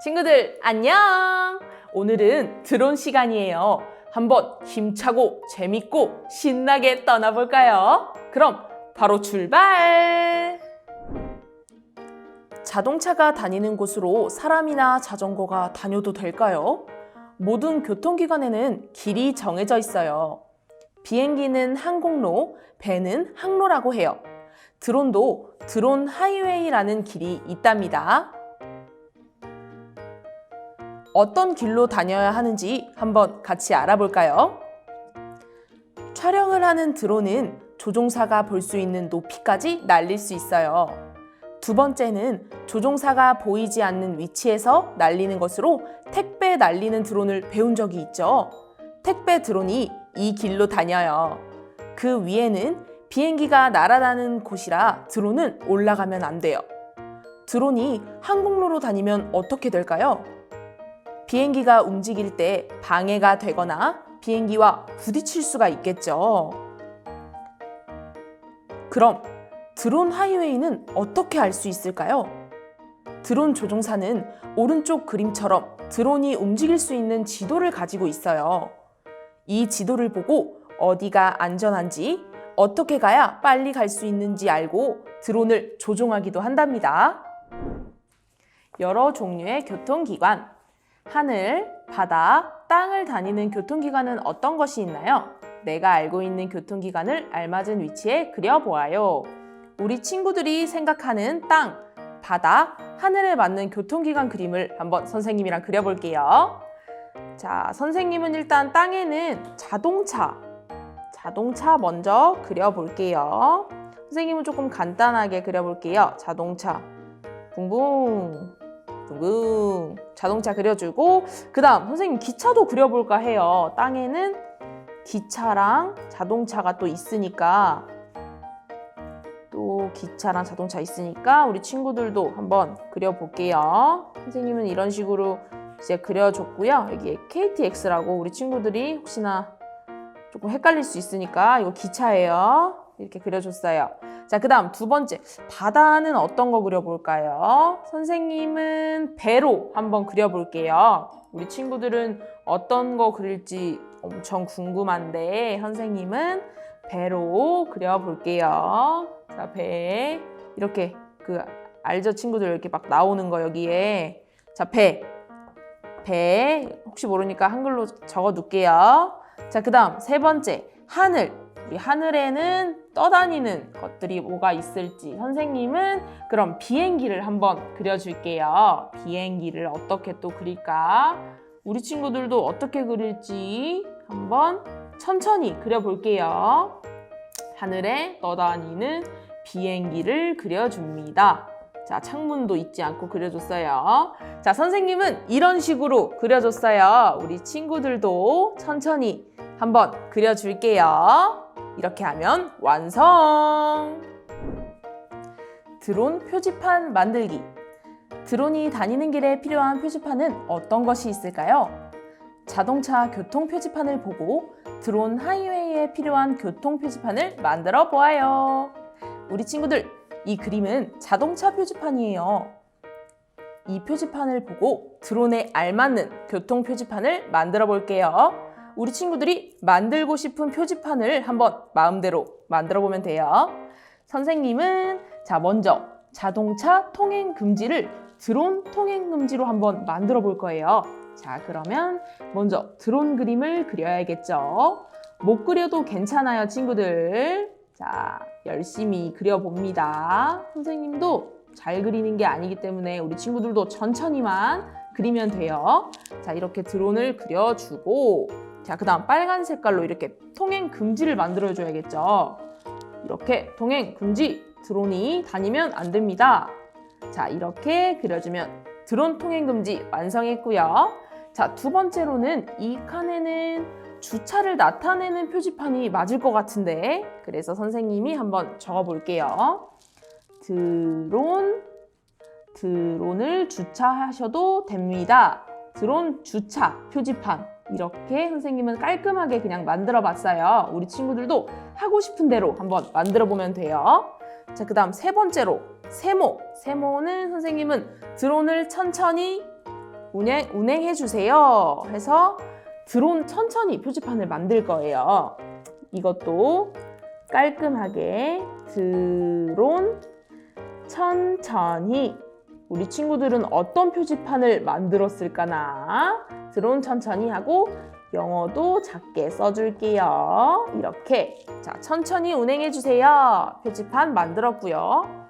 친구들 안녕! 오늘은 드론 시간이에요. 한번 힘차고 재밌고 신나게 떠나볼까요? 그럼 바로 출발! 자동차가 다니는 곳으로 사람이나 자전거가 다녀도 될까요? 모든 교통기관에는 길이 정해져 있어요. 비행기는 항공로, 배는 항로라고 해요. 드론도 드론 하이웨이라는 길이 있답니다. 어떤 길로 다녀야 하는지 한번 같이 알아볼까요? 촬영을 하는 드론은 조종사가 볼 수 있는 높이까지 날릴 수 있어요. 두 번째는 조종사가 보이지 않는 위치에서 날리는 것으로 택배 날리는 드론을 배운 적이 있죠. 택배 드론이 이 길로 다녀요. 그 위에는 비행기가 날아가는 곳이라 드론은 올라가면 안 돼요. 드론이 항공로로 다니면 어떻게 될까요? 비행기가 움직일 때 방해가 되거나 비행기와 부딪힐 수가 있겠죠. 그럼 드론 하이웨이는 어떻게 알 수 있을까요? 드론 조종사는 오른쪽 그림처럼 드론이 움직일 수 있는 지도를 가지고 있어요. 이 지도를 보고 어디가 안전한지, 어떻게 가야 빨리 갈 수 있는지 알고 드론을 조종하기도 한답니다. 여러 종류의 교통기관, 하늘, 바다, 땅을 다니는 교통기관은 어떤 것이 있나요? 내가 알고 있는 교통기관을 알맞은 위치에 그려보아요. 우리 친구들이 생각하는 땅, 바다, 하늘에 맞는 교통기관 그림을 한번 선생님이랑 그려볼게요. 자, 선생님은 일단 땅에는 자동차 먼저 그려볼게요. 선생님은 조금 간단하게 그려볼게요. 자동차, 붕붕 붕붕 자동차 그려주고, 그 다음 선생님 기차도 그려볼까 해요. 땅에는 기차랑 자동차가 또 있으니까, 또 기차랑 자동차 있으니까 우리 친구들도 한번 그려볼게요. 선생님은 이런 식으로 이제 그려줬고요. 여기에 KTX라고 우리 친구들이 혹시나 조금 헷갈릴 수 있으니까 이거 기차예요. 이렇게 그려줬어요. 자, 그 다음 두 번째, 바다는 어떤 거 그려볼까요? 선생님은 배로 한번 그려볼게요. 우리 친구들은 어떤 거 그릴지 엄청 궁금한데 선생님은 배로 그려볼게요. 자, 배 이렇게 알죠? 친구들 이렇게 막 나오는 거 여기에. 자, 배 혹시 모르니까 한글로 적어둘게요. 자, 그 다음 세 번째, 하늘. 우리 하늘에는 떠다니는 것들이 뭐가 있을지 선생님은 그럼 비행기를 한번 그려줄게요. 비행기를 어떻게 또 그릴까? 우리 친구들도 어떻게 그릴지 한번 천천히 그려볼게요. 하늘에 떠다니는 비행기를 그려줍니다. 자, 창문도 잊지 않고 그려줬어요. 자, 선생님은 이런 식으로 그려줬어요. 우리 친구들도 천천히 한번 그려줄게요. 이렇게 하면 완성! 드론 표지판 만들기. 드론이 다니는 길에 필요한 표지판은 어떤 것이 있을까요? 자동차 교통 표지판을 보고 드론 하이웨이에 필요한 교통 표지판을 만들어 보아요. 우리 친구들, 이 그림은 자동차 표지판이에요. 이 표지판을 보고 드론에 알맞는 교통 표지판을 만들어 볼게요. 우리 친구들이 만들고 싶은 표지판을 한번 마음대로 만들어 보면 돼요. 선생님은 먼저 자동차 통행 금지를 드론 통행 금지로 한번 만들어 볼 거예요. 자, 그러면 먼저 드론 그림을 그려야겠죠. 못 그려도 괜찮아요, 친구들. 자, 열심히 그려봅니다. 선생님도 잘 그리는 게 아니기 때문에 우리 친구들도 천천히만 그리면 돼요. 자, 이렇게 드론을 그려주고, 자, 그 다음 빨간 색깔로 이렇게 통행 금지를 만들어줘야겠죠. 이렇게 통행 금지, 드론이 다니면 안 됩니다. 자, 이렇게 그려주면 드론 통행 금지 완성했고요. 자, 두 번째로는 이 칸에는 주차를 나타내는 표지판이 맞을 것 같은데, 그래서 선생님이 한번 적어볼게요. 드론을 주차하셔도 됩니다. 드론 주차 표지판. 이렇게 선생님은 깔끔하게 그냥 만들어 봤어요. 우리 친구들도 하고 싶은 대로 한번 만들어 보면 돼요. 자, 그 다음 세 번째로 세모는 선생님은 드론을 천천히 운행해 주세요 해서 드론 천천히 표지판을 만들 거예요. 이것도 깔끔하게 드론 천천히. 우리 친구들은 어떤 표지판을 만들었을까나? 드론 천천히 하고 영어도 작게 써줄게요. 이렇게. 자, 천천히 운행해 주세요. 표지판 만들었고요.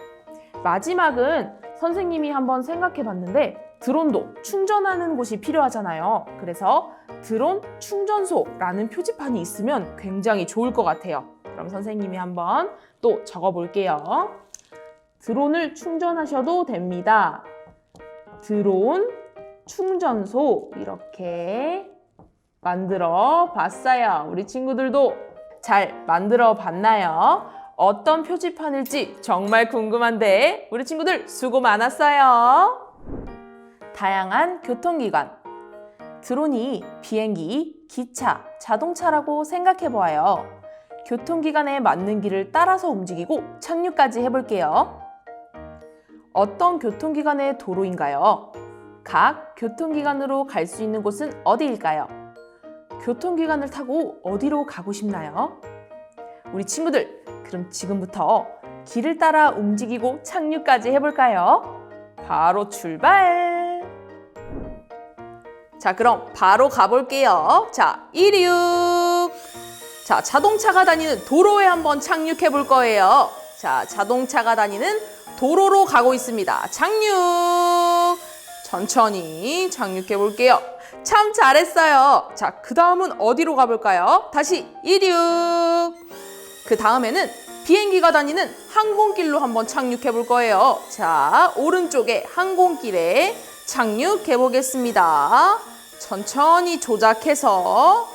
마지막은 선생님이 한번 생각해 봤는데 드론도 충전하는 곳이 필요하잖아요. 그래서 드론 충전소라는 표지판이 있으면 굉장히 좋을 것 같아요. 그럼 선생님이 한번 또 적어 볼게요. 드론을 충전하셔도 됩니다. 드론 충전소 이렇게 만들어 봤어요. 우리 친구들도 잘 만들어 봤나요? 어떤 표지판일지 정말 궁금한데 우리 친구들 수고 많았어요. 다양한 교통기관. 드론이 비행기, 기차, 자동차라고 생각해 보아요. 교통기관에 맞는 길을 따라서 움직이고 착륙까지 해볼게요. 어떤 교통기관의 도로인가요? 각 교통기관으로 갈 수 있는 곳은 어디일까요? 교통기관을 타고 어디로 가고 싶나요? 우리 친구들, 그럼 지금부터 길을 따라 움직이고 착륙까지 해볼까요? 바로 출발! 자, 그럼 바로 가볼게요. 자, 이륙! 자, 자동차가 다니는 도로에 한번 착륙해 볼 거예요. 자, 자동차가 다니는 도로로 가고 있습니다. 착륙! 천천히 착륙해 볼게요. 참 잘했어요. 자, 그 다음은 어디로 가볼까요? 다시 이륙! 그 다음에는 비행기가 다니는 항공길로 한번 착륙해 볼 거예요. 자, 오른쪽에 항공길에 착륙해 보겠습니다. 천천히 조작해서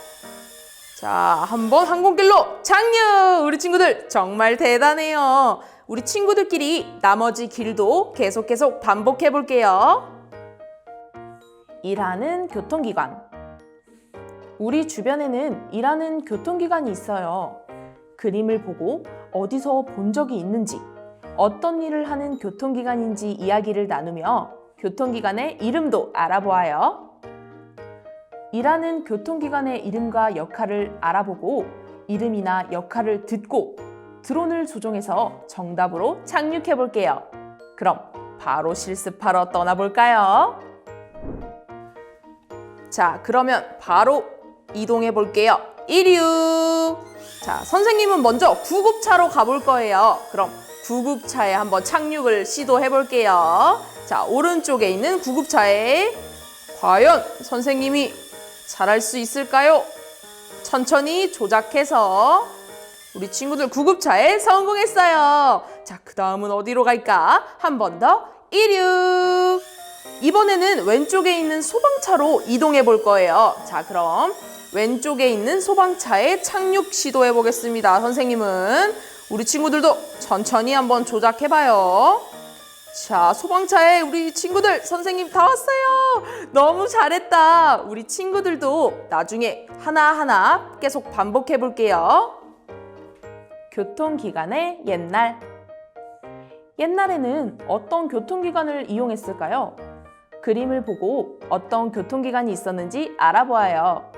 자, 한번 항공길로 착륙! 우리 친구들 정말 대단해요. 우리 친구들끼리 나머지 길도 계속 반복해 볼게요. 일하는 교통기관. 우리 주변에는 일하는 교통기관이 있어요. 그림을 보고 어디서 본 적이 있는지, 어떤 일을 하는 교통기관인지 이야기를 나누며 교통기관의 이름도 알아보아요. 일하는 교통기관의 이름과 역할을 알아보고 이름이나 역할을 듣고 드론을 조종해서 정답으로 착륙해 볼게요. 그럼 바로 실습하러 떠나볼까요? 자, 그러면 바로 이동해 볼게요. 이륙! 자, 선생님은 먼저 구급차로 가볼 거예요. 그럼 구급차에 한번 착륙을 시도해 볼게요. 자, 오른쪽에 있는 구급차에 과연 선생님이 잘할 수 있을까요? 천천히 조작해서 우리 친구들 구급차에 성공했어요. 자, 그 다음은 어디로 갈까? 한 번 더 이륙! 이번에는 왼쪽에 있는 소방차로 이동해 볼 거예요. 자, 그럼 왼쪽에 있는 소방차에 착륙 시도해 보겠습니다. 선생님은 우리 친구들도 천천히 한번 조작해 봐요. 자, 소방차에 우리 친구들 선생님 다 왔어요. 너무 잘했다. 우리 친구들도 나중에 하나하나 계속 반복해 볼게요. 교통기관의 옛날. 옛날에는 어떤 교통기관을 이용했을까요? 그림을 보고 어떤 교통기관이 있었는지 알아보아요.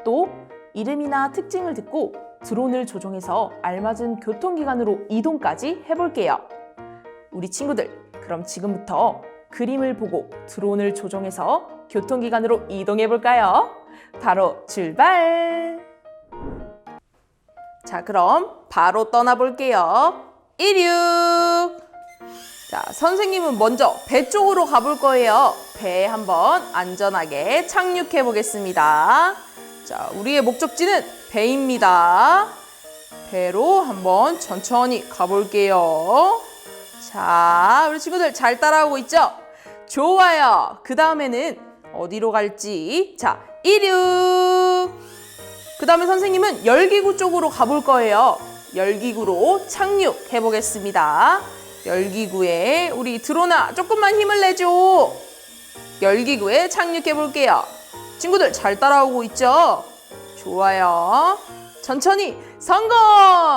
또 이름이나 특징을 듣고 드론을 조종해서 알맞은 교통기관으로 이동까지 해볼게요. 우리 친구들, 그럼 지금부터 그림을 보고 드론을 조종해서 교통기관으로 이동해 볼까요? 바로 출발! 자, 그럼 바로 떠나볼게요. 이륙! 자, 선생님은 먼저 배 쪽으로 가볼 거예요. 배에 한번 안전하게 착륙해 보겠습니다. 자, 우리의 목적지는 배입니다. 배로 한번 천천히 가볼게요. 자, 우리 친구들 잘 따라오고 있죠? 좋아요. 그 다음에는 어디로 갈지. 자, 이륙! 그 다음에 선생님은 열기구 쪽으로 가볼 거예요. 열기구로 착륙해 보겠습니다. 열기구에 우리 드론아 조금만 힘을 내줘. 열기구에 착륙해 볼게요. 친구들 잘 따라오고 있죠? 좋아요. 천천히 성공!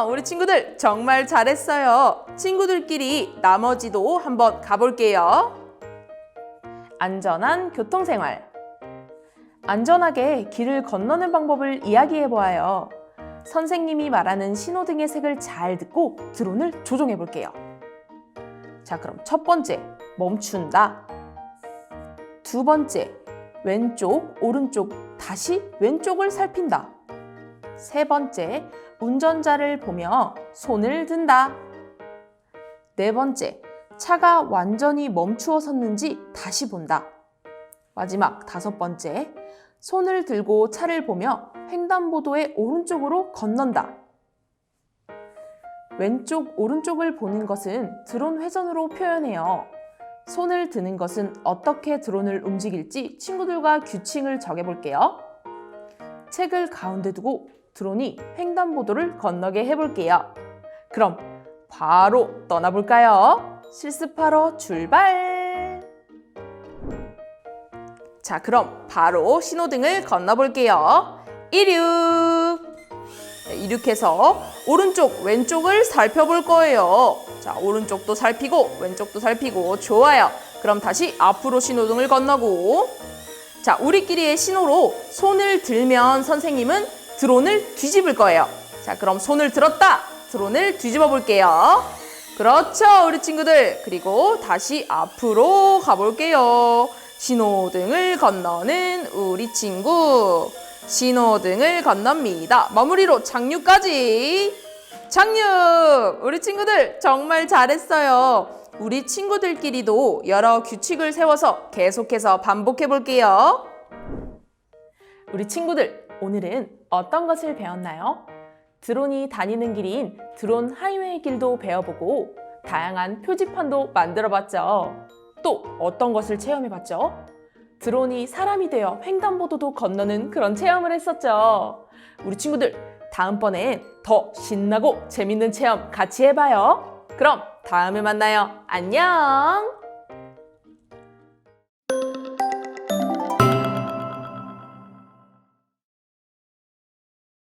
우리 친구들 정말 잘했어요. 친구들끼리 나머지도 한번 가볼게요. 안전한 교통생활. 안전하게 길을 건너는 방법을 이야기해 보아요. 선생님이 말하는 신호등의 색을 잘 듣고 드론을 조종해 볼게요. 자, 그럼 첫 번째, 멈춘다. 두 번째, 왼쪽, 오른쪽, 다시 왼쪽을 살핀다. 세 번째, 운전자를 보며 손을 든다. 네 번째, 차가 완전히 멈추어 섰는지 다시 본다. 마지막 다섯 번째, 손을 들고 차를 보며 횡단보도의 오른쪽으로 건넌다. 왼쪽, 오른쪽을 보는 것은 드론 회전으로 표현해요. 손을 드는 것은 어떻게 드론을 움직일지 친구들과 규칙을 정해볼게요. 책을 가운데 두고 드론이 횡단보도를 건너게 해볼게요. 그럼 바로 떠나볼까요? 실습하러 출발! 자, 그럼 바로 신호등을 건너볼게요. 이륙! 네, 이륙해서 오른쪽, 왼쪽을 살펴볼 거예요. 자, 오른쪽도 살피고 왼쪽도 살피고 좋아요. 그럼 다시 앞으로 신호등을 건너고 자, 우리끼리의 신호로 손을 들면 선생님은 드론을 뒤집을 거예요. 자, 그럼 손을 들었다! 드론을 뒤집어 볼게요. 그렇죠, 우리 친구들. 그리고 다시 앞으로 가볼게요. 신호등을 건너는 우리 친구. 신호등을 건넙니다. 마무리로 착륙까지. 착륙! 우리 친구들 정말 잘했어요. 우리 친구들끼리도 여러 규칙을 세워서 계속해서 반복해 볼게요. 우리 친구들, 오늘은 어떤 것을 배웠나요? 드론이 다니는 길인 드론 하이웨이 길도 배워보고 다양한 표지판도 만들어봤죠. 또 어떤 것을 체험해봤죠? 드론이 사람이 되어 횡단보도도 건너는 그런 체험을 했었죠. 우리 친구들, 다음번엔 더 신나고 재밌는 체험 같이 해봐요. 그럼 다음에 만나요. 안녕!